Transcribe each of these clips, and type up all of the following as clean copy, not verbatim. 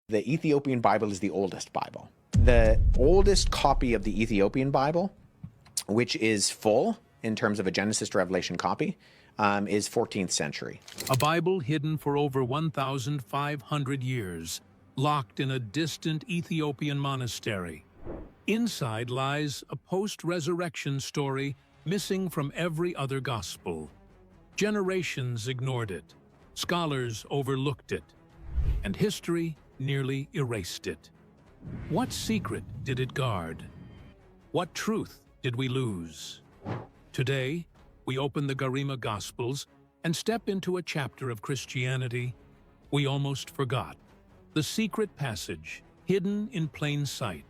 The Ethiopian Bible is the oldest Bible. The oldest copy of the Ethiopian Bible, which is full in terms of a Genesis to Revelation copy, is 14th century. A Bible hidden for over 1,500 years, locked in a distant Ethiopian monastery. Inside lies a post-resurrection story missing from every other gospel. Generations ignored it, scholars overlooked it, and history nearly erased it. What secret did it guard? What truth did we lose? Today, we open the Garima Gospels and step into a chapter of Christianity we almost forgot. The secret passage, hidden in plain sight.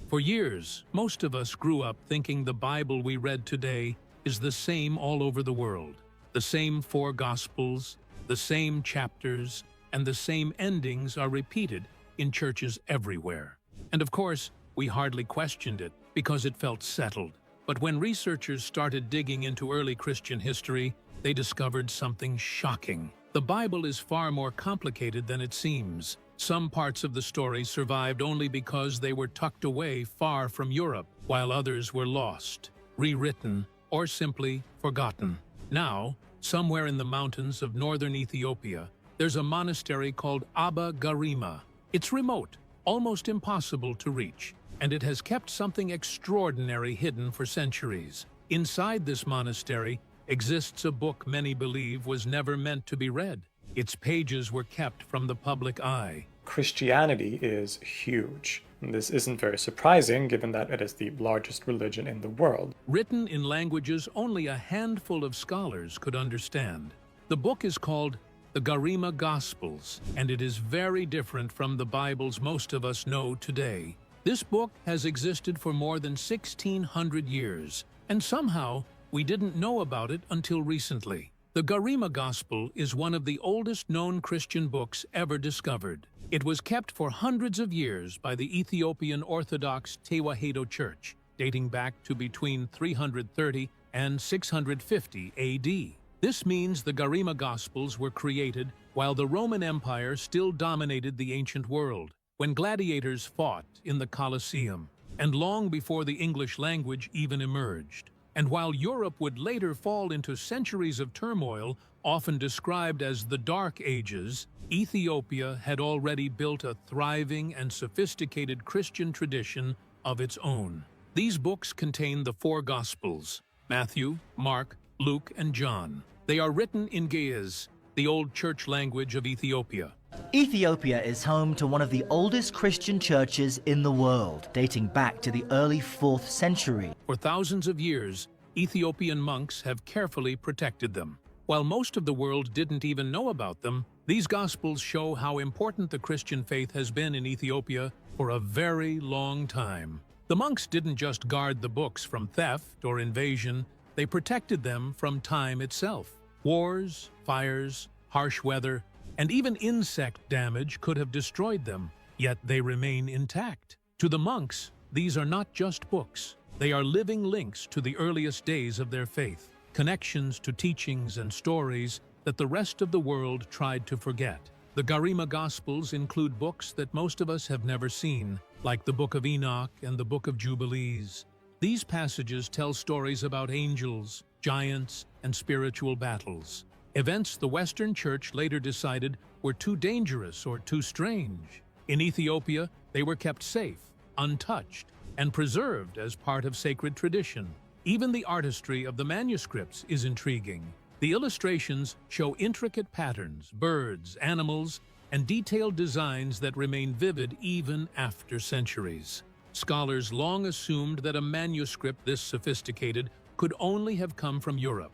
For years, most of us grew up thinking the Bible we read today is the same all over the world. The same 4 Gospels, the same chapters, and the same endings are repeated in churches everywhere. And of course, we hardly questioned it because it felt settled. But when researchers started digging into early Christian history, they discovered something shocking. The Bible is far more complicated than it seems. Some parts of the story survived only because they were tucked away far from Europe, while others were lost, rewritten, or simply forgotten. Now, somewhere in the mountains of northern Ethiopia, there's a monastery called Abba Garima. It's remote, almost impossible to reach, and it has kept something extraordinary hidden for centuries. Inside this monastery exists a book many believe was never meant to be read. Its pages were kept from the public eye. Christianity is huge. This isn't very surprising given that it is the largest religion in the world. Written in languages only a handful of scholars could understand. The book is called the Garima Gospels, and it is very different from the Bibles most of us know today. This book has existed for more than 1,600 years, and somehow we didn't know about it until recently. The Garima Gospel is one of the oldest known Christian books ever discovered. It was kept for hundreds of years by the Ethiopian Orthodox Tewahedo Church, dating back to between 330 and 650 AD. This means the Garima Gospels were created while the Roman Empire still dominated the ancient world, when gladiators fought in the Colosseum, and long before the English language even emerged. And while Europe would later fall into centuries of turmoil, often described as the Dark Ages, Ethiopia had already built a thriving and sophisticated Christian tradition of its own. These books contain the 4 Gospels: Matthew, Mark, Luke, and John. They are written in Ge'ez, the old church language of Ethiopia. Ethiopia is home to one of the oldest Christian churches in the world, dating back to the early 4th century. For thousands of years, Ethiopian monks have carefully protected them. While most of the world didn't even know about them, these Gospels show how important the Christian faith has been in Ethiopia for a very long time. The monks didn't just guard the books from theft or invasion, they protected them from time itself. Wars, fires, harsh weather, and even insect damage could have destroyed them, yet they remain intact. To the monks, these are not just books. They are living links to the earliest days of their faith, connections to teachings and stories that the rest of the world tried to forget. The Garima Gospels include books that most of us have never seen, like the Book of Enoch and the Book of Jubilees. These passages tell stories about angels, giants, and spiritual battles. Events the Western Church later decided were too dangerous or too strange. In Ethiopia, they were kept safe, untouched, and preserved as part of sacred tradition. Even the artistry of the manuscripts is intriguing. The illustrations show intricate patterns, birds, animals, and detailed designs that remain vivid even after centuries. Scholars long assumed that a manuscript this sophisticated could only have come from Europe.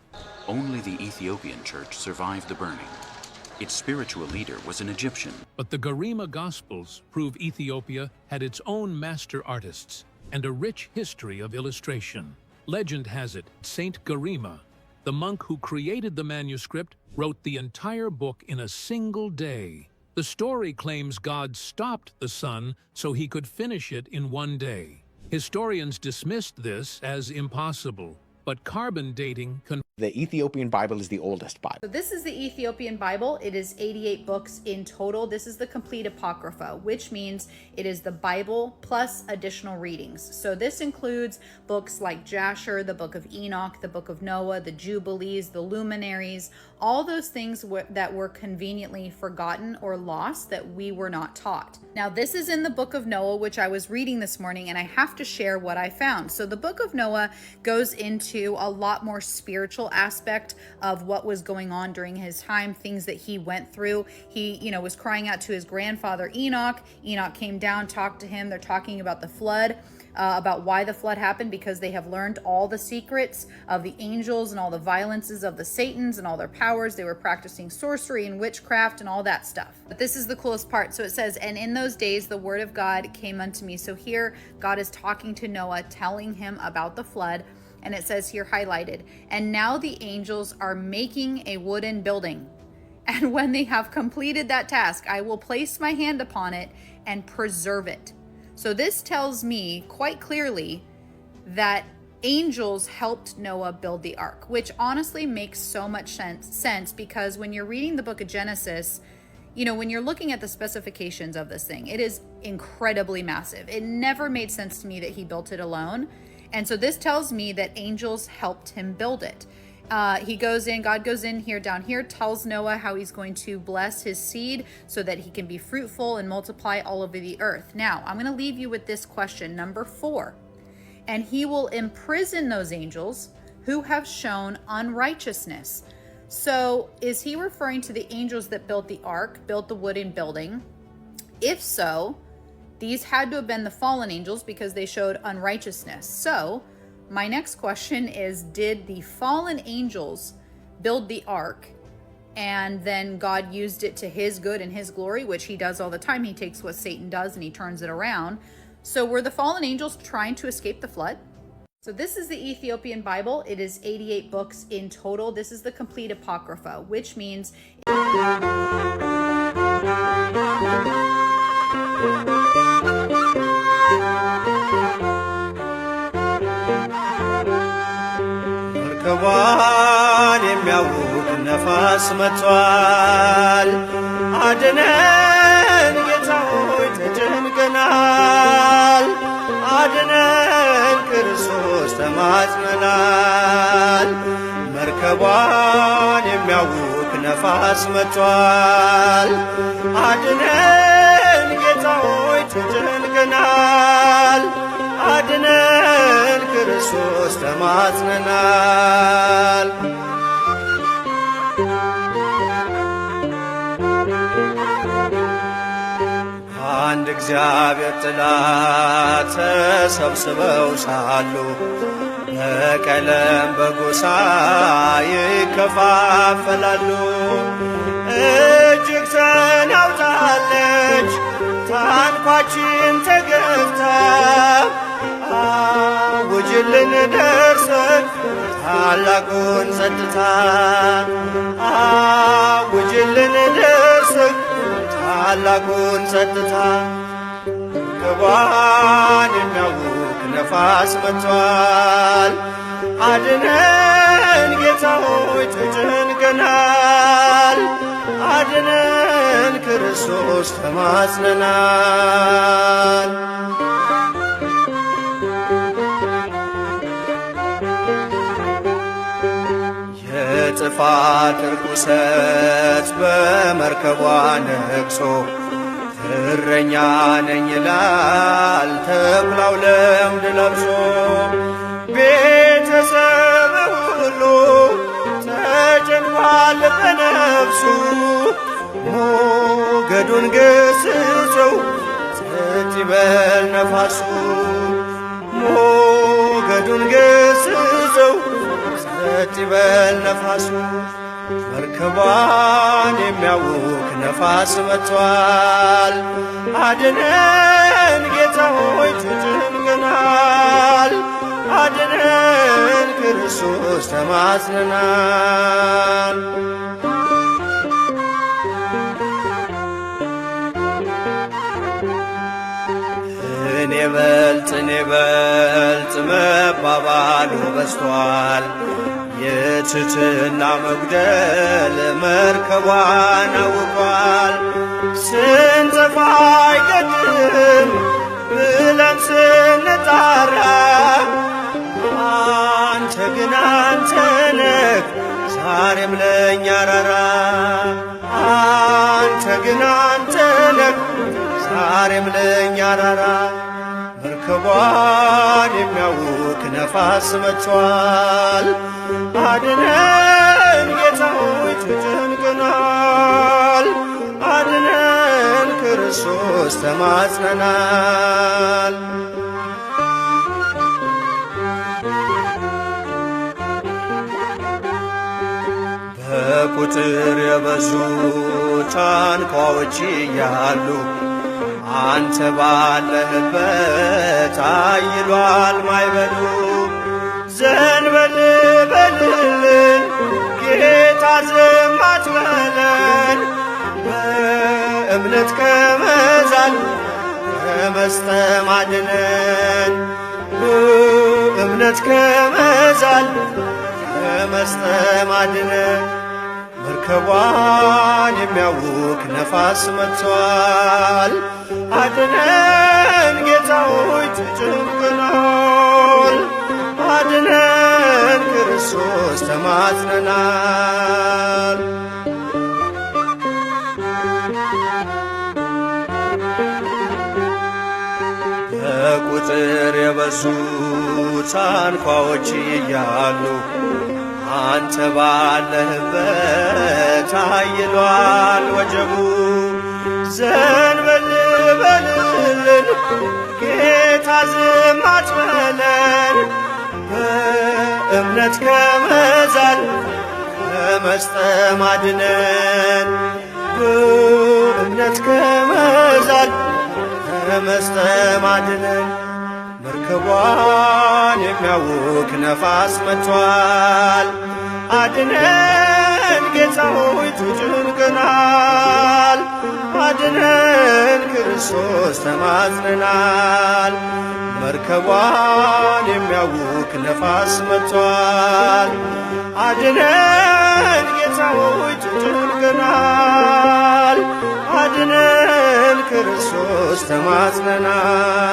Only the Ethiopian church survived the burning. Its spiritual leader was an Egyptian. But the Garima Gospels prove Ethiopia had its own master artists and a rich history of illustration. Legend has it, Saint Garima, the monk who created the manuscript, wrote the entire book in a single day. The story claims God stopped the sun so he could finish it in one day. Historians dismissed this as impossible, but carbon dating confirmed The Ethiopian Bible is the oldest Bible. So this is the Ethiopian Bible. It is 88 books in total. This is the complete Apocrypha, which means it is the Bible plus additional readings. So this includes books like Jasher, the Book of Enoch, the Book of Noah, the Jubilees, the Luminaries, all those things that were conveniently forgotten or lost that we were not taught. Now, this is in the Book of Noah, which I was reading this morning, and I have to share what I found. So the Book of Noah goes into a lot more spiritual aspect of what was going on during his time, things that he went through. He, was crying out to his grandfather Enoch. Enoch came down, talked to him. They're talking about the flood. About why the flood happened, because they have learned all the secrets of the angels and all the violences of the Satans and all their powers. They were practicing sorcery and witchcraft and all that stuff. But this is the coolest part. So it says, and in those days the word of God came unto me. So here God is talking to Noah, telling him about the flood. And it says here highlighted, and now the angels are making a wooden building. And when they have completed that task, I will place my hand upon it and preserve it. So this tells me quite clearly that angels helped Noah build the ark, which honestly makes so much sense because when you're reading the book of Genesis, when you're looking at the specifications of this thing, it is incredibly massive. It never made sense to me that he built it alone. And so this tells me that angels helped him build it. God goes in here, down here, tells Noah how he's going to bless his seed so that he can be fruitful and multiply all over the earth. Now, I'm going to leave you with this question, number 4. And he will imprison those angels who have shown unrighteousness. So is he referring to the angels that built the ark, built the wooden building? If so, these had to have been the fallen angels because they showed unrighteousness. So my next question is, did the fallen angels build the ark and then God used it to his good and his glory, which he does all the time? He takes what Satan does and he turns it around. So were the fallen angels trying to escape the flood? So this is the Ethiopian Bible. It is 88 books in total. This is the complete Apocrypha, which means መርከቧን የሚያውቅ ነፋስ መጥቷል። አድነን ጌታ ሆይ ተጨንቀናል። አድነን ክርስቶስ ተማጽነናል። መርከቧን የሚያውቅ ነፋስ መጥቷል። አድነን ጌታ ሆይ ተጨንቀናል። አድነን ክርስቶስ ተማጽነናል። አንድ እግዚአብሔር ጥላ ተሰብስበው ሳሉ በቀለም በጎሳ ይከፋፈላሉ። እጅግ ተናውጣለች ታንኳችን ተገፍታ፣ አውጅልን ደርሰን ታላቁን ጸጥታ፣ አውጅልን ደርሰን ታላቁን ጸጥታ። መርከቧን የሚያውክ ነፋስ መጥቷል። አድነን ጌታ ሆይ ተጨንቀናል። አድነን ክርስቶስ ተማጽነናል። የጥፋት ርኩሰት በመርከቧ ነግሶ እረኛ ነኝ ይላል ተኩላው ለምድ ለብሶ። ቤተሰብ ሁሉ ተጨንቋል በነፍሱ፣ ሞገዱን ገስጸው ጸጥ ይበል ነፋሱ። ሞገዱን ገስጸው ጸጥ ይበል ነፋሱ። መርከቧን የሚያውክ ነፋስ መጥቷል። አድነን ጌታ ሆይ ተጨንቀናል። አድነን ክርስቶስ ተማጽነናል። እኔ በልጥ መባባሉ በዝቷል። የትሕትና መጉደል መርከቧን አውቋል። ስንጠፋ አይገድም ብለን ስንጣራ አንተ ግን አንተ ነህ ዛሬም ለእኛ ራራ። አንተ ግን አንተ ነህ ዛሬም ለእኛ ራራ። መርከቧን የሚያውክ ነፋስ መጥቷል። አድነን ጌታ ሆይ ተጨንቀናል። አድነን ክርስቶስ ተማጽነናል። በቁጥር የበዙ ታንኳዎች እያሉ አንተ ባለህበት አይሏል ማይበሉ። ዘንበል በልልን ጌታ ዝም አትበለን። በእምነት ከመዛል ከመስጠም አድነን። በእምነት ከመዛል ከመስጠም አድነን። መርከቧን የሚያውክ ነፋስ መጥቷል። አድነን ጌታ ሆይ ተጨንቀናል። አድነን ክርስቶስ ተማጽነናል። በቁጥር የበዙ ታንኳዎች እያሉ አንተ ባለህበት አይሏል ወጀቡ። ዘንበል በልልን ጌታ ዝም አትበለን። በእምነት ከመዛል ከመስጠም አድነን። በእምነት ከመዛል ከመስጠም አድነን። መርከቧን የሚያውክ ነፋስ መጥቷል። አድነን ጌታ ሆይ ተጨንቀናል። አድነን ክርስቶስ ተማጽነናል። መርከቧን የሚያውክ ነፋስ መጥቷል። አድነን ጌታ ሆይ ተጨንቀናል። አድነን ክርስቶስ ተማጽነናል።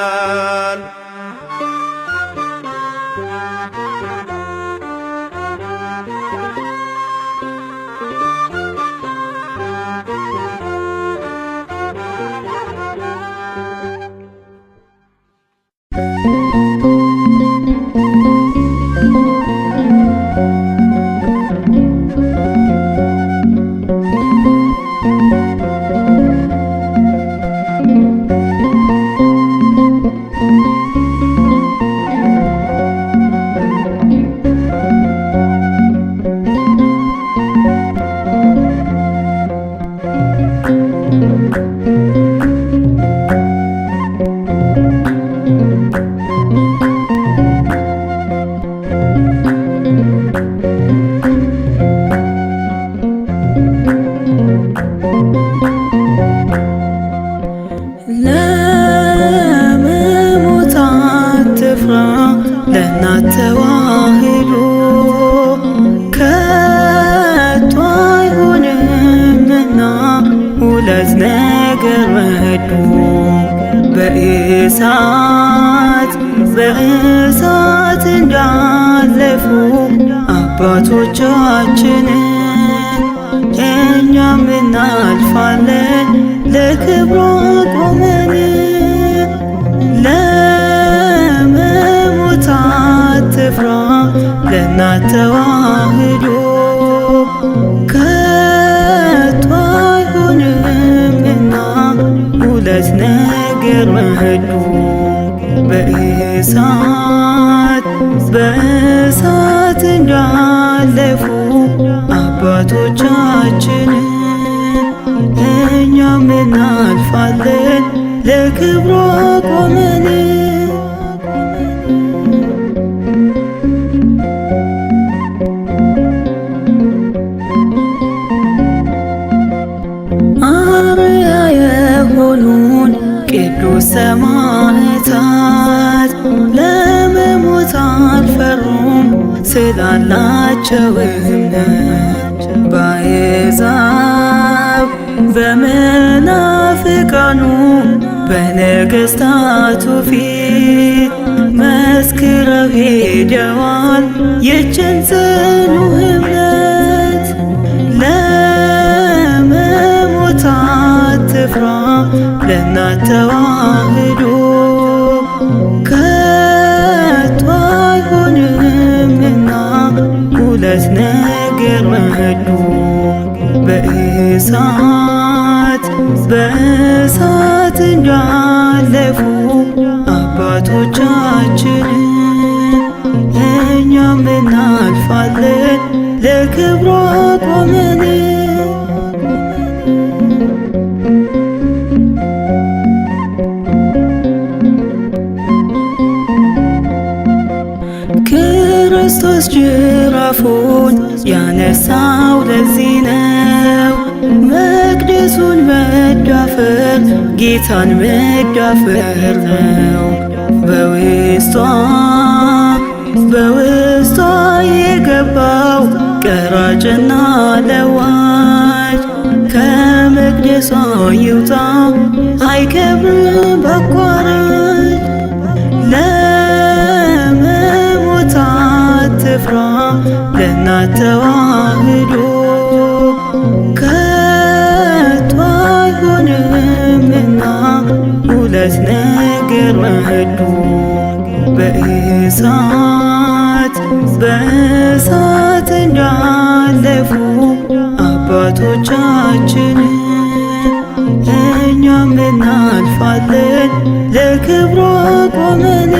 ለእናት ተዋህዶ ከቶ አይሆንምና ሁለት ነገር ወዱ በእሳት እንዳለፉ አባቶቻችን እኛም እናልፋለን ለክብሯ ቆመን ለመሞት አትፍራ ለእናት ተዋህዶ ከቶ አይሆንምና ሁለት ነገር ወዱ በእሳት እንዳለፉ አባቶቻችን እኛም እናልፋለን ለክብሯ ቆመን አርአያ የሆኑን ቅዱስ ሰማዕታት ለመሞት አልፈሩም ስላላቸው በሌላቸው እምነት ባሕዛብ በመናፍቃኑ በነገሥታቱ ፊት መስክረው ሄደዋል ይችን ጽኑ እምነት። ለመሞት አትፍራ ለእናት ተዋህዶ ከቶ አይሆንምና ሁለት ነገር መዱ በእሳት እንዳለፉ አባቶቻችን እኛም እናልፋለን ለክብሯ ቆመን። ክርስቶስ ጅራፉን ያነሳው ለዚህ ነው። መቅደሱን መዳፈር ጌታን መዳፈር ነው። በውስጧ የገባው ቀራጭና ለዋጭ ከመቅደሷ ይውጣ አይከብርም በአቋራጭ። ለመሞት አትፍራ ለእናት ተዋህዶ ከቶ አይሆንምና ሁለት ነገር መዱ በእሳት እንዳለፉ አባቶቻችን እኛም እናልፋለን ለክብሯ ቆመን።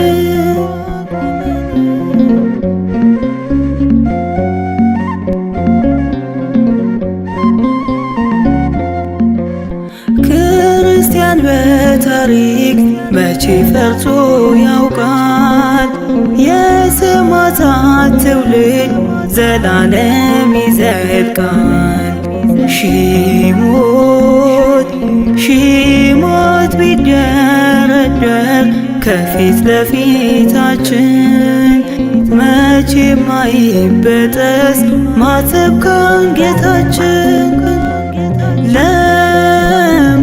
ክርስቲያን በታሪክ መቼ ፈርቶ ያውቃል? የሰማዕታት ትውልድ ዘላለም ይዘልቃል። ሺህ ሞት ቢደረደር ከፊት ለፊታችን መቼም አይበጠስ ማተብ ከአንገታችን። ለመሞት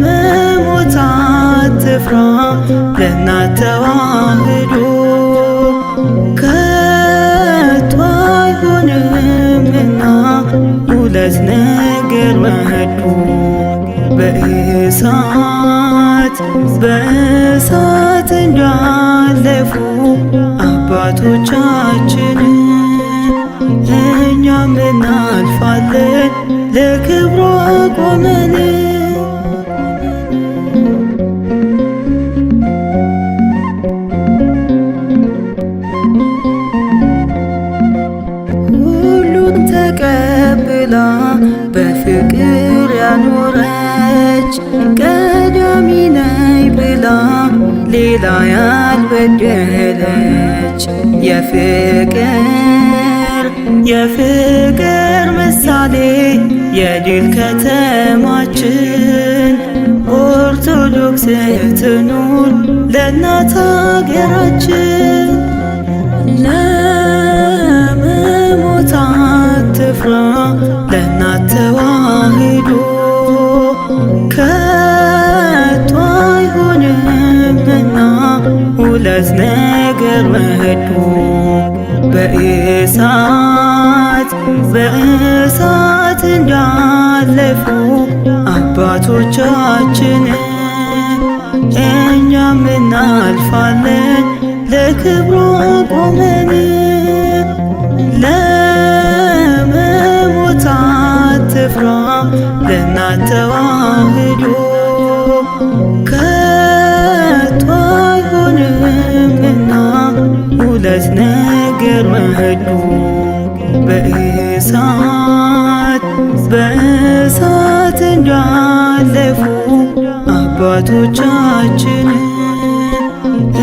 አትፍራ ለእናት ተዋህዶ ከቶ አይሆንምና ሁለት ነገር መዱ በእሳት እንዳለፉ አባቶቻችን እኛም እናልፋለን ለክብሯ ቆመን። ሁሉን ተቀብላ በፍቅር ያኖረች ቀዳሚ ነኝ ብላ ሌላ ያልበደለች የፍቅር ምሳሌ የድል ከተማችን ኦርቶዶክስ ትኑር ለእናት አገራችን። ለመሞት አትፍራ ለእናት ተዋህዶ ከቶ አይሆንምና ሁለት ነገር መዱ በእሳት እንዳለፉ አባቶቻችን እኛም እናልፋለን ለክብሯ ቆመን። ለመሞት አትፍራ ለእናት ተዋህዶ ከቶ አይሆንምና ሁለት ነገር መዱ በእሳት እንዳለፉ አባቶቻችን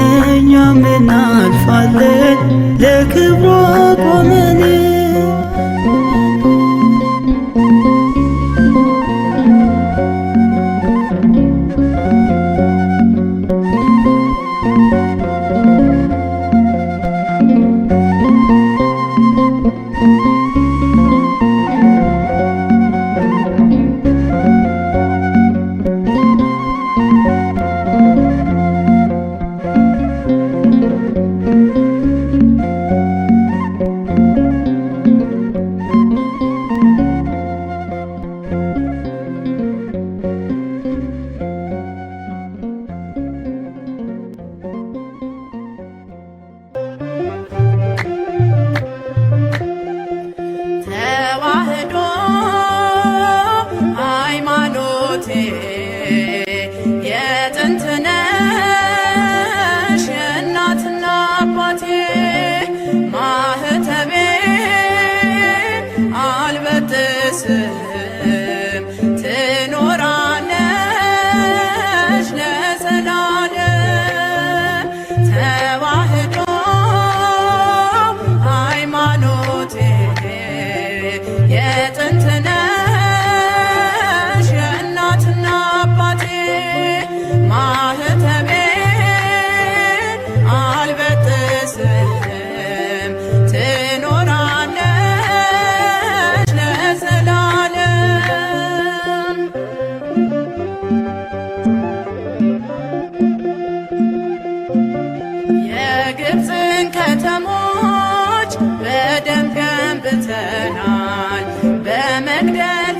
እኛም እናልፋለን ለክብሯ ቆመን። ከተሞች በደም ገንብተናል። በመግደል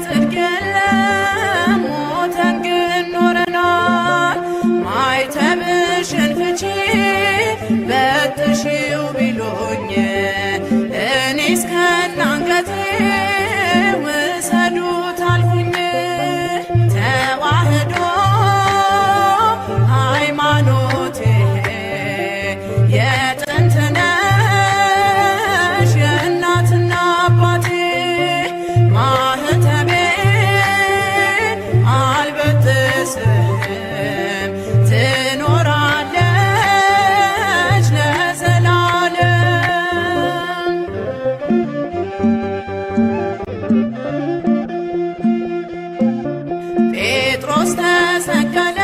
ጽድቅ የለም ሞተን ግን ኖረናል። ማይተብሽን ፍቺ በጥሺው ቢሉኝ እኔስ ከናንገቴ ውሰዱት አልኩኝ። ተዋህዶ ሃይማኖቴ የጥንት ነሽ የእናትና አባቴ ማህተቤ አልበጥስም ትኖራለች ለዘላለም። ጴጥሮስ ተሰቀለ፣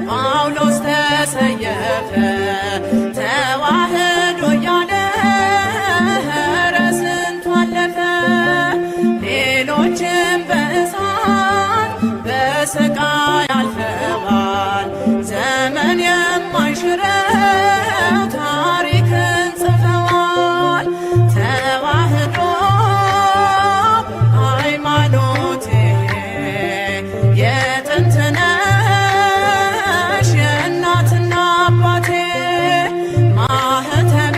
ጳውሎስ ተሰየፈ፣ ተዋህዶ እያለ ኧረ ስንቱ አለፈ። ሌሎችም በእሳት በስቃይ አልፈዋል። ዘመን የማይሽረው ታሪክን ጽፈዋል። ተዋህዶ ሃይማኖቴ የጥንት ነሽ የእናትና አባቴ ማህተቤ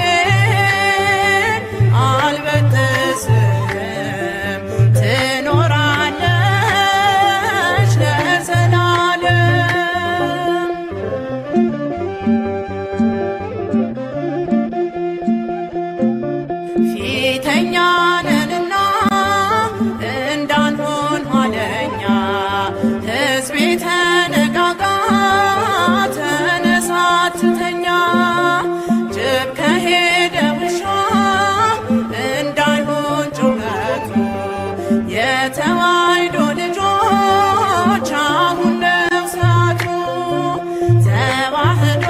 አልበጥስም ትኖራለች ለዘላለም። ፊተኛ ነንና እንዳንሆን ኋለኛ ሕዝቤ ተነጋጋ ተነሳ አትተኛ። ጅብ ከሄደ ውሻ እንዳይሆን ጩኸቱ የተዋሕዶ ልጆች አሁን ነው ሰዓቱ። ተዋህዶ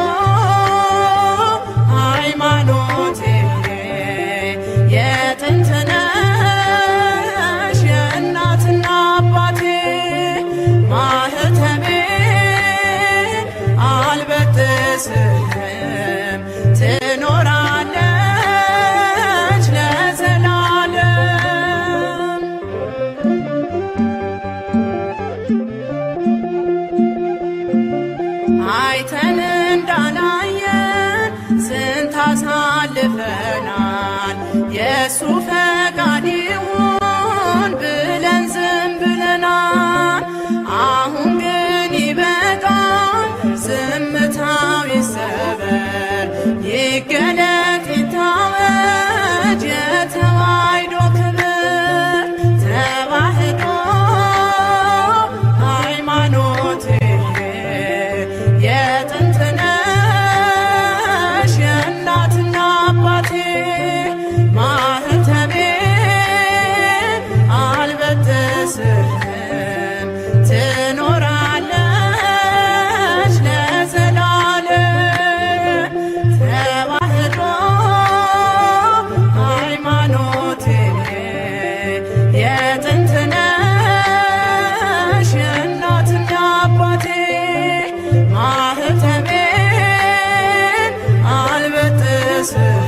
ሃይማኖቴ የጥንት ነሽ የእናትና አባቴ ማህተቤ አልበጥስም ትኖራለች ለዘላለም። አይተን እንዳላየን ስንት አሳልፈናል። የእሱ ፈቃድ ይሁን ብለን ዝም ብለናል። አሁን ግን ይበቃል፣ ዝምታው ይሰበር፣ ይገለጥ ይታወጅ የተዋሕዶ ክብር። ተዋህዶ ሃይማኖቴ የጥንት ነሽ የእናትና አባቴ ማህተቤ አልበጥስም ትኖራለች ለዘላለም። ተዋህዶ ሃይማኖቴ የጥንት ነሽ የእናትና አባቴ ማህተቤ አልበጥስም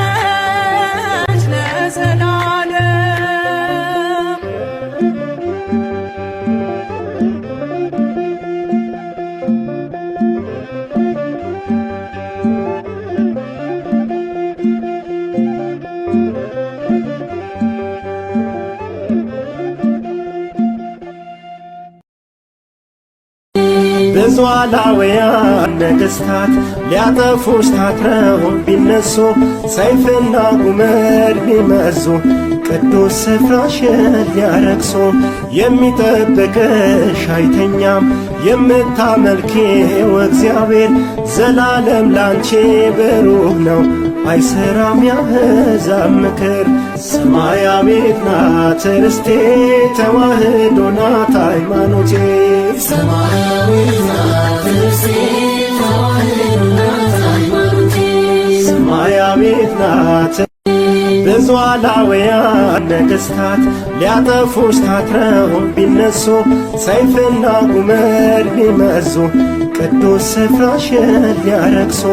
ትኖራለች ለዘላለም። ብዙ አላውያን ነገሥታት ሊያጠፉሽ ታትረው ቢነሱ ሰይፍና ጉመድ ቢመዙ ቅዱስ ስፍራሽን ሊያረክሱ የሚጠብቅሽ አይተኛም የምታመልኪው እግዚአብሔር ዘላለም ላንቺ ብሩህ ነው አይሰራም የአሕዛብ ምክር። ሰማያዊት ናት ርስቴ ተዋህዶ ናት ሃይማኖቴ። ሰማያዊት ናት ርስቴ ተዋህዶ ናት ሃይማኖቴ። ሰማያዊት ናት ብዙ አላውያን ነገሥታት ሊያጠፉሽ ታትረው ቢነሱ ሰይፍና ጉመድ ቢመዙ ቅዱስ ስፍራሽን ሊያረክሶ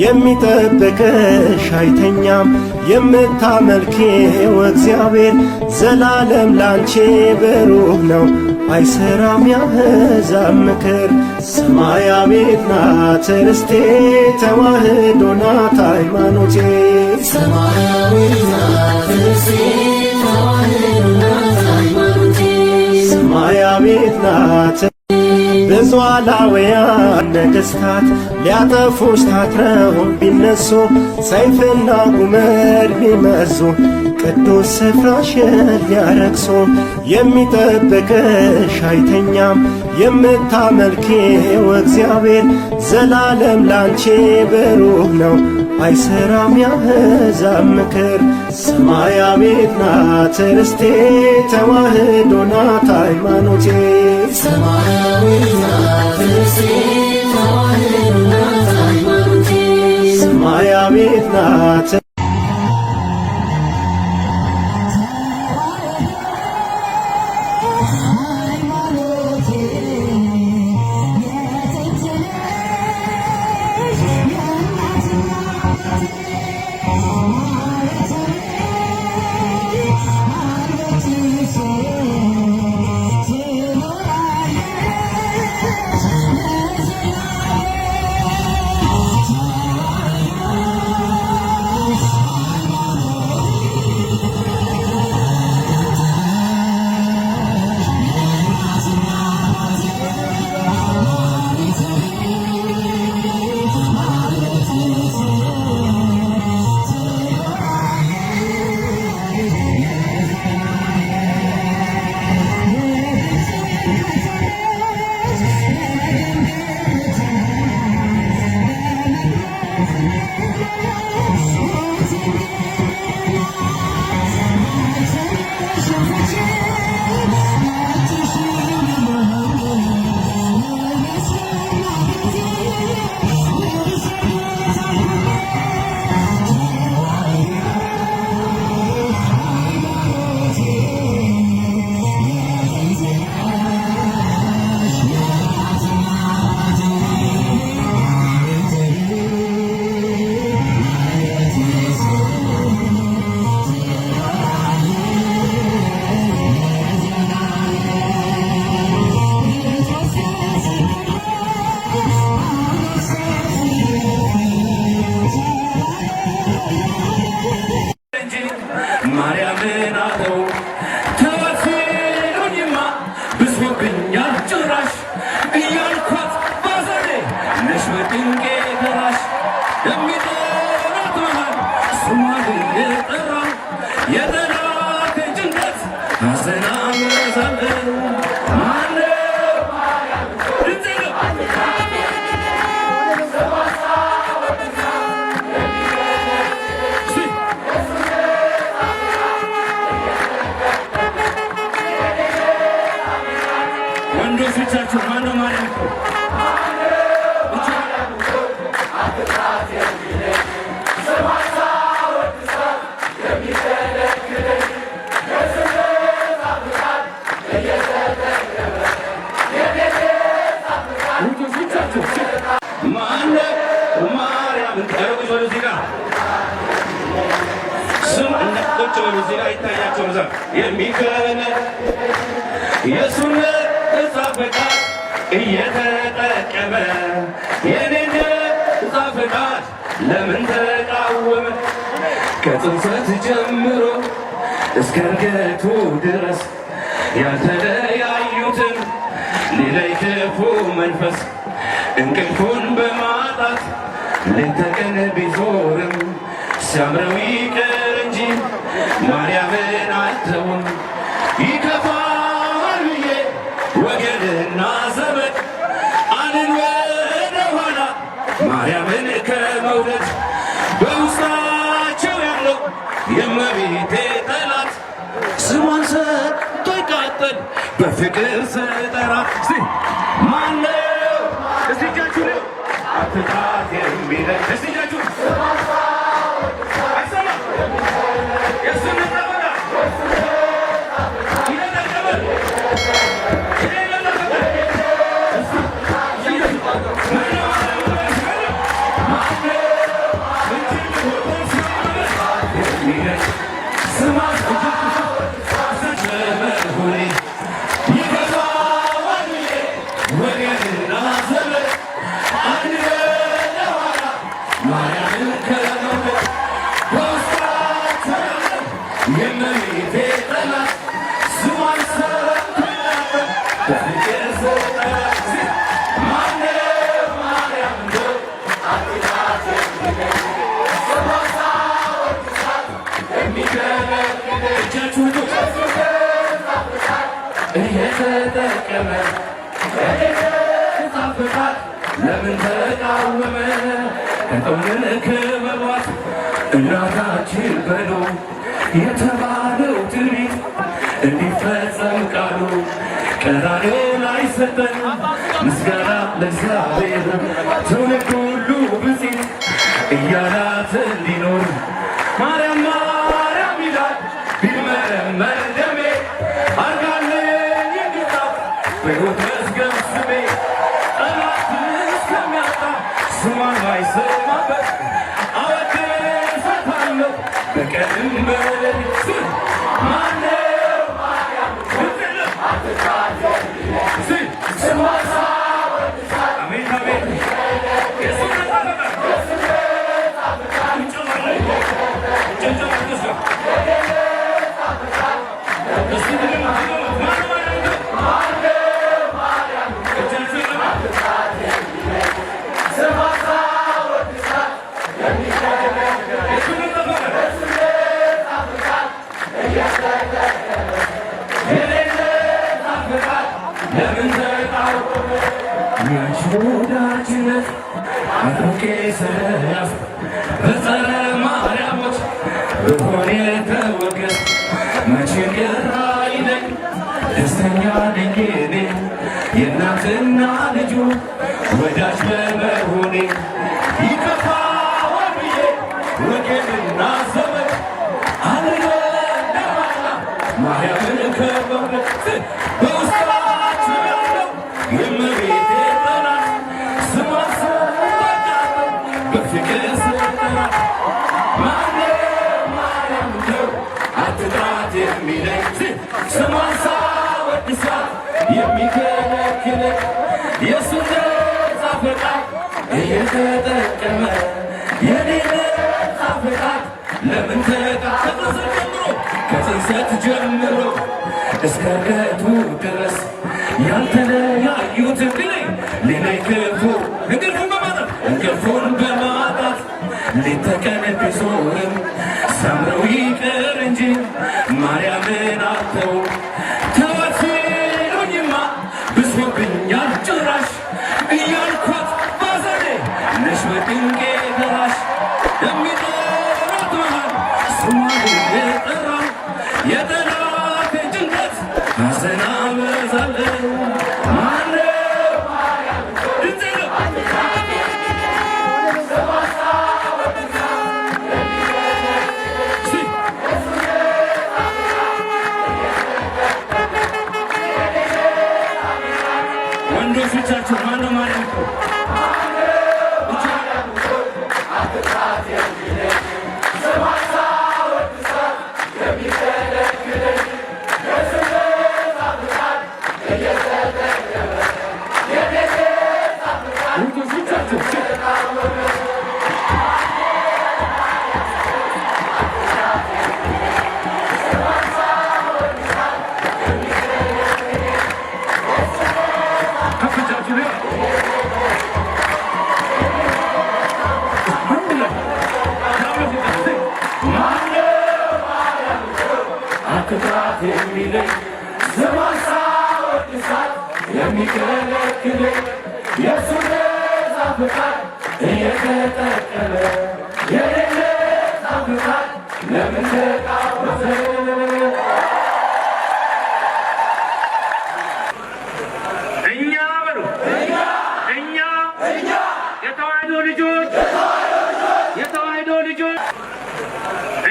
የሚጠብቅሽ አይተኛም። የምታመልኪው እግዚአብሔር ዘላለም ላንቺ ብሩህ ነው፣ አይሰራም የአሕዛብ ምክር። ሰማያዊት ናት ርስቴ፣ ተዋሕዶ ናት ሃይማኖቴ። ሰማያዊት ናት ርስቴ፣ ተዋሕዶ ናት ሃይማኖቴ። ሰማያዊት ናት ብዙ አላውያን ነገሥታት ሊያጠፉሽ ታትረው ቢነሱ፣ ሰይፍና ጉመድ ቢመዙ ቅዱስ ስፍራሽን ሊያረክሶ የሚጠብቅሽ አይተኛም። የምታመልኪው እግዚአብሔር ዘላለም ላንቺ ብሩህ ነው፣ አይሰራም የአሕዛብ ምክር። ሰማያዊት ናት ርስቴ፣ ተዋሕዶ ናት ሃይማኖቴ። ሰማያዊት ናት ርስቴ፣ ተዋሕዶ ናት ሃይማኖቴ። ሰማያዊት ናት እየተጠቀመ የኔን ጻፍቃት ለምን ተቃወመ? ከጽንሰት ጀምሮ እስከ እርገቱ ድረስ ያልተለያዩትን ሊለይ ክፉ መንፈስ እንቅልፉን በማጣት ሌት ተቀን ቢዞርም ሲያምረው ይቅር እንጂ ማርያምን አልተውም። ይከፋል ብዬ ወገንና ዘመድ አልን ወደ ኋላ ማርያምን ከመውደድ በውስጣቸው ያለው የእመቤቴ ጠላት ስሟን ሰጥቶ ይቃጠል በፍቅር ስጠራ ማነው እስቲ እጃችሁ ነው አትጣት የሚለኝ እስቲ እጃችሁ አይሰማም የስም ጠበቃ ይለቀበል ተጠቀመ ተጣፈጣት ለምን ተቃወመ እጦምን ክበቧት እናታችን በሉ የተባለው ትንቢት እንዲፈጸም ቃሉ ቀራንዮ ላይ ሰጠን ምስጋና ለእግዚአብሔር ትውልድ ሁሉ ብፅዕት እያላት እንዲኖር ማርያም ማርያም ይላል ቢመረመር ደሜ አርጋልኝ እንድጣፍ በሕይወት መዝገብ ስሜ ጠላት እስከሚያጣ ስሟን ማይሰማበት አወድሳታለሁ በቀንም በሌሊት ማነው ማርያም ብትልም አትታዘብ ስሟን ሳወድሳት አሜን አሜን ወዳጅነት አጥብቄ ስለያዝ በጸረ ማርያሞች ብሆን የተወገዝ መቼም ቅር አይለኝ ደስተኛ ነኝ እኔ የእናትና ልጁ ወዳጅ በመሆኔ ይከፋዋል ብዬ ወገንና ዘመድ አልለለማላ ማርያምን ከበበት በውስጣችሁ ያለው የእመቤቴ ስሟን ሳወድሳት የሚከለክለኝ የእሱን ነፃ ፈቃድ እየተጠቀመ የኔን ነፃ ፈቃድ ለምን ከጽንሰት ጀምሮ እስከ ዕርገቱ ድረስ ያልተለያዩት ግለኝ ሌላይ ክፉ እንቅልፉን በማጣት ሌት ተቀን ቢዞርም ሰምረው ይቅር እንጂ ማርያምን አተው ተዋት ሲሉኝማ ብሶብኛል ጭራሽ እያልኳት ባዘኔ ነሽ በድንቄ ደራሽ የሚጠራት መሃል ስሟን የጠራው የጠላት ጭንቀት ሐዘን አበዛለሁ ወንዶቻችሁ ማነው ማርያም የሚለኝ ስሟን ሳወድሳት የሚከለክለኝ የእሱን ነፃ ፈቃድ እየተጠቀመ የኔን ነፃ ፈቃድ ለምን ተቃወመ? እኛ በሉ እኛ የተዋሕዶ ልጆች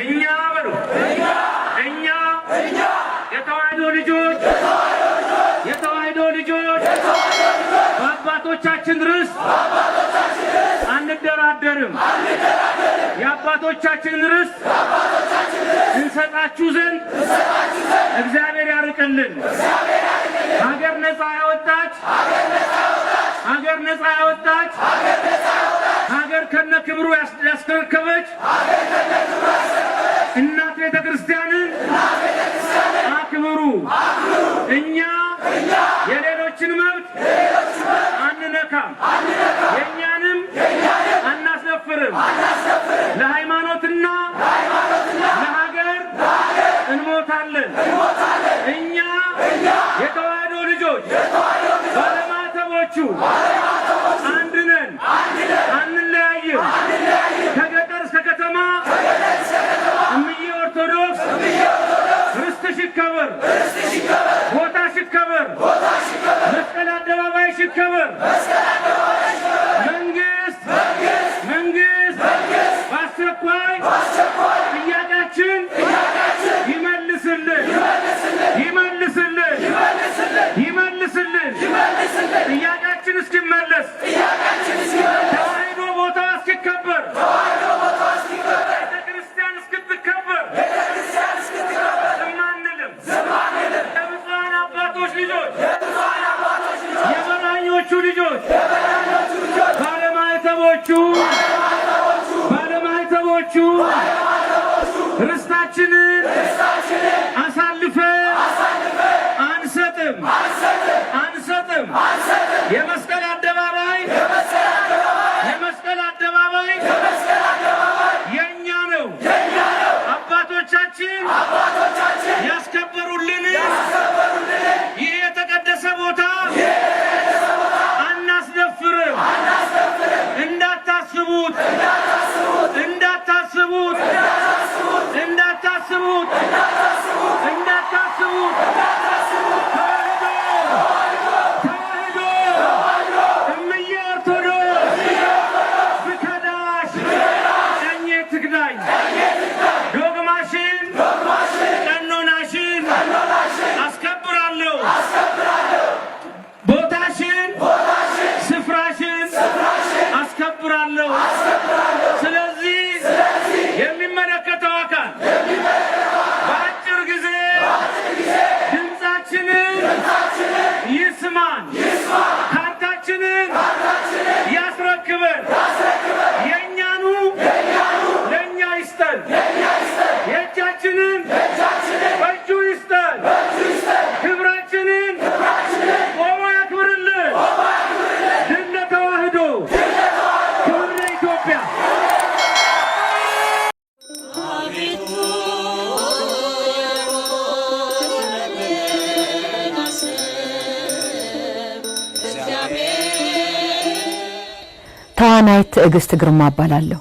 እኛ በሉ የተዋሕዶ ልጆች በአባቶቻችን ርስት አንደራደርም። የአባቶቻችን ርስት እንሰጣችሁ ዘንድ እግዚአብሔር ያርቅልን። ሀገር ነፃ ያወጣች ሀገር ከነ ክብሩ ያስረከበች እናት ቤተ ክርስቲያንን አክብሩ። እኛ የሌሎችን መብት አንነካም፣ የእኛንም አናስደፍርም። ለሃይማኖትና ለሀገር እንሞታለን። እኛ የተዋሕዶ ልጆች አንድ ነን አንለያይም ከገጠር እስከ ከተማ እምዬ ኦርቶዶክስ ርስትሽ ይከበር ቦታሽ ይከበር መስቀል አደባባይሽ ይከበር መንግስት በአስቸኳይ ጥያቄያችን ይመልስልን ጥያቄያችን እስኪመለስ ተዋሕዶ ቦታ እስኪከበር ቤተክርስቲያን እስክትከበር ዝም አንልም። የብፁዓን አባቶች ልጆች የበራኞቹ ልጆች ባለማዕተቦቹ ርስታችንን አሳልፈን አንሰጥም። የመስቀል አደባባይ የኛ ነው። አባቶቻችን ያስከበሩልን ይህ የተቀደሰ ቦታ አናስደፍርም። እንዳታስቡት እምዬ ኦርቶዶክስ ብከዳሽ ቀኜ ትክዳኝ ዶግማሽን ቀኖናሽን አስከብራለሁ ቦታሽን ስፍራሽን አስከብራለሁ። ስለዚህ የሚመለከተው አካል በአጭር ጊዜ ድምፃችንን ይስማን፣ ካርታችንን ያስረክበን፣ የእኛኑ ለእኛ ይስጠን፣ የእጃችንን በእጁ ይስጠን፣ ክብራችንን ቆሞ ያክብርልን። ድል ለተዋሕዶ፣ ክብር ለኢትዮጵያ። ተዋናይት ትዕግስት ግርማ እባላለሁ።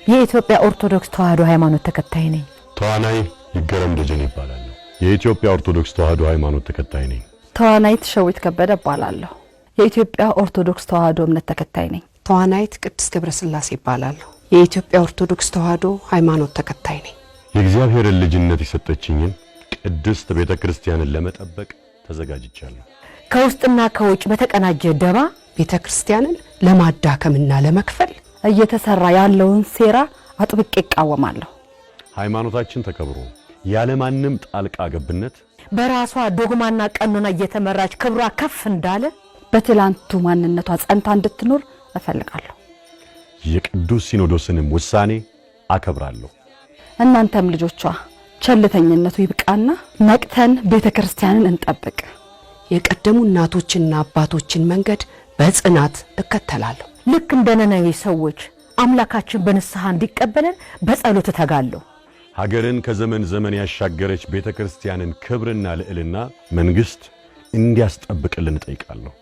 የኢትዮጵያ ኦርቶዶክስ ተዋሕዶ ሃይማኖት ተከታይ ነኝ። ተዋናይ ይገረም ደጀን ይባላል። የኢትዮጵያ ኦርቶዶክስ ተዋሕዶ ሃይማኖት ተከታይ ነኝ። ተዋናይት ሸዊት ከበደ እባላለሁ። የኢትዮጵያ ኦርቶዶክስ ተዋሕዶ እምነት ተከታይ ነኝ። ተዋናይት ቅድስት ገብረስላሴ ይባላል። የኢትዮጵያ ኦርቶዶክስ ተዋሕዶ ሃይማኖት ተከታይ ነኝ። የእግዚአብሔርን ልጅነት የሰጠችኝን ቅድስት ቤተክርስቲያንን ለመጠበቅ ተዘጋጅቻለሁ። ከውስጥና ከውጭ በተቀናጀ ደባ ቤተክርስቲያንን ለማዳከምና ለመክፈል እየተሰራ ያለውን ሴራ አጥብቄ እቃወማለሁ። ሃይማኖታችን ተከብሮ ያለማንም ጣልቃ ገብነት በራሷ ዶግማና ቀኖና እየተመራች ክብሯ ከፍ እንዳለ በትላንቱ ማንነቷ ጸንታ እንድትኖር እፈልጋለሁ። የቅዱስ ሲኖዶስንም ውሳኔ አከብራለሁ። እናንተም ልጆቿ ቸልተኝነቱ ይብቃና ነቅተን ቤተክርስቲያንን እንጠብቅ። የቀደሙ እናቶችና አባቶችን መንገድ በጽናት እከተላለሁ። ልክ እንደ ነነዌ ሰዎች አምላካችን በንስሐ እንዲቀበለን በጸሎት ተጋለሁ። ሀገርን ከዘመን ዘመን ያሻገረች ቤተክርስቲያንን ክብርና ልዕልና መንግስት እንዲያስጠብቅልን እጠይቃለሁ።